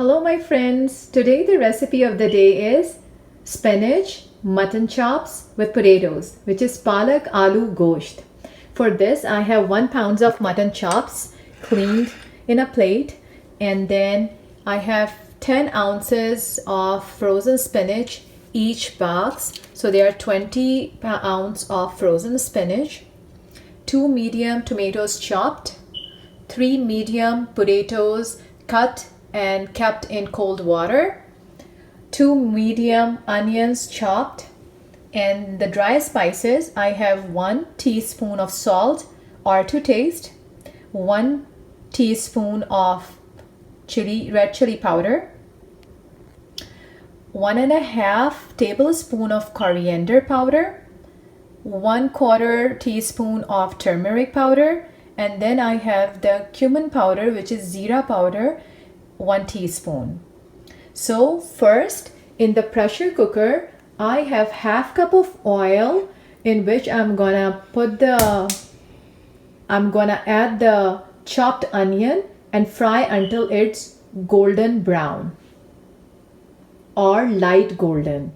Hello my friends, today the recipe of the day is spinach mutton chops with potatoes, which is Palak Aloo Gosht. For this I have 1 pound of mutton chops cleaned in a plate, and then I have 10 ounces of frozen spinach each box, so there are 20 ounces of frozen spinach, 2 medium tomatoes chopped, 3 medium potatoes cut and kept in cold water, 2 medium onions chopped, and the dry spices I have 1 teaspoon of salt or to taste, 1 teaspoon of red chili powder, 1.5 tablespoon of coriander powder, 1/4 teaspoon of turmeric powder, and then I have the cumin powder, which is zira powder, 1 teaspoon. So first, in the pressure cooker I have 1/2 cup of oil in which I'm gonna add the chopped onion and fry until it's golden brown or light golden.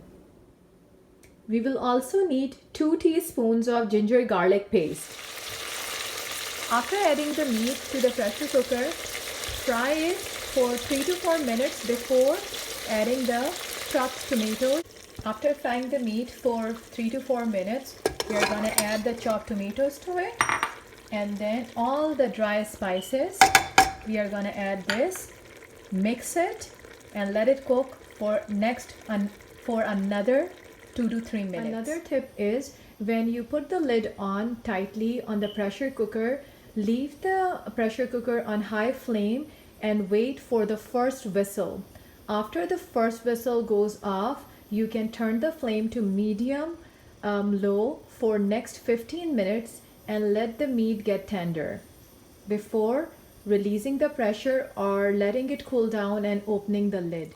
We will also need 2 teaspoons of ginger garlic paste. After adding the meat to the pressure cooker, fry it for 3 to 4 minutes before adding the chopped tomatoes. After frying the meat for 3 to 4 minutes, we are going to add the chopped tomatoes to it, and then all the dry spices. We are going to add this, mix it, and let it cook for another 2 to 3 minutes. Another tip is, when you put the lid on tightly on the pressure cooker, leave the pressure cooker on high flame and wait for the first whistle. After the first whistle goes off, you can turn the flame to medium low for next 15 minutes and let the meat get tender before releasing the pressure or letting it cool down and opening the lid.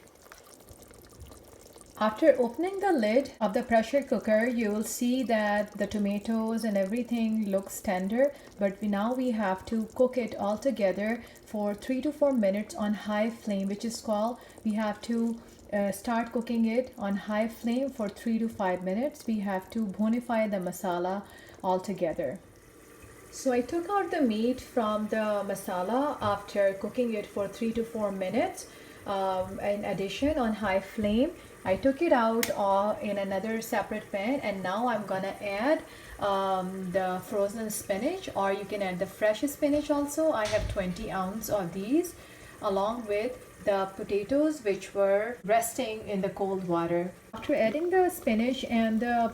After opening the lid of the pressure cooker, you will see that the tomatoes and everything looks tender, but now we have to cook it all together for 3 to 4 minutes on high flame, which is called, we have to start cooking it on high flame for 3 to 5 minutes. We have to bonify the masala all together. So I took out the meat from the masala after cooking it for 3 to 4 minutes. In addition, on high flame, I took it out in another separate pan, and now I'm gonna add the frozen spinach, or you can add the fresh spinach also. I have 20 ounces of these, along with the potatoes which were resting in the cold water. After adding the spinach and the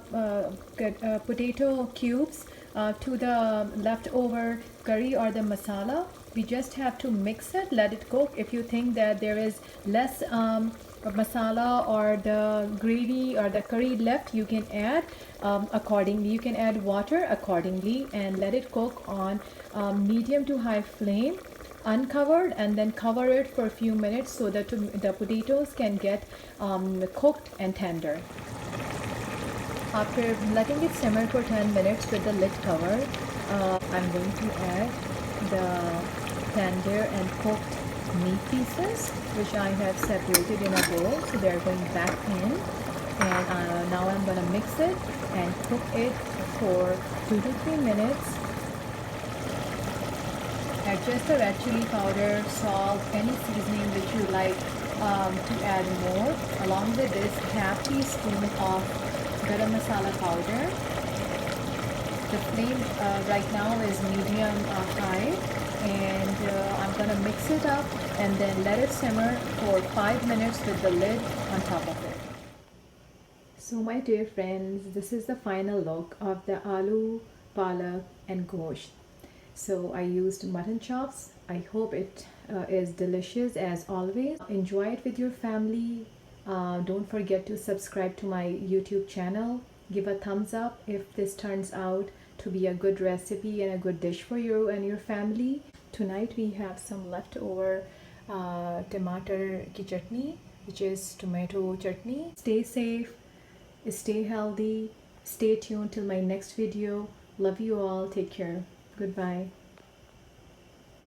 potato cubes to the leftover curry or the masala, we just have to mix it, let it cook. If you think that there is less masala or the gravy or the curry left, you can add accordingly. You can add water accordingly and let it cook on medium to high flame, uncovered, and then cover it for a few minutes so that the potatoes can get cooked and tender. After letting it simmer for 10 minutes with the lid covered, I'm going to add the tender and cooked meat pieces, which I have separated in a bowl, so they are going back in, and now I'm going to mix it and cook it for 2 to 3 minutes. Adjust the red chili powder, salt, any seasoning which you like to add more. Along with this, 1/2 teaspoon of garam masala powder. The flame right now is medium high, and I'm gonna mix it up and then let it simmer for 5 minutes with the lid on top of it. So my dear friends, this is the final look of the aloo, palak and gosht. So I used mutton chops. I hope it is delicious as always. Enjoy it with your family. Don't forget to subscribe to my YouTube channel. Give a thumbs up if this turns out to be a good recipe and a good dish for you and your family. Tonight we have some leftover tomato ki chutney, which is tomato chutney. Stay safe, stay healthy, stay tuned till my next video. Love you all. Take care. Goodbye.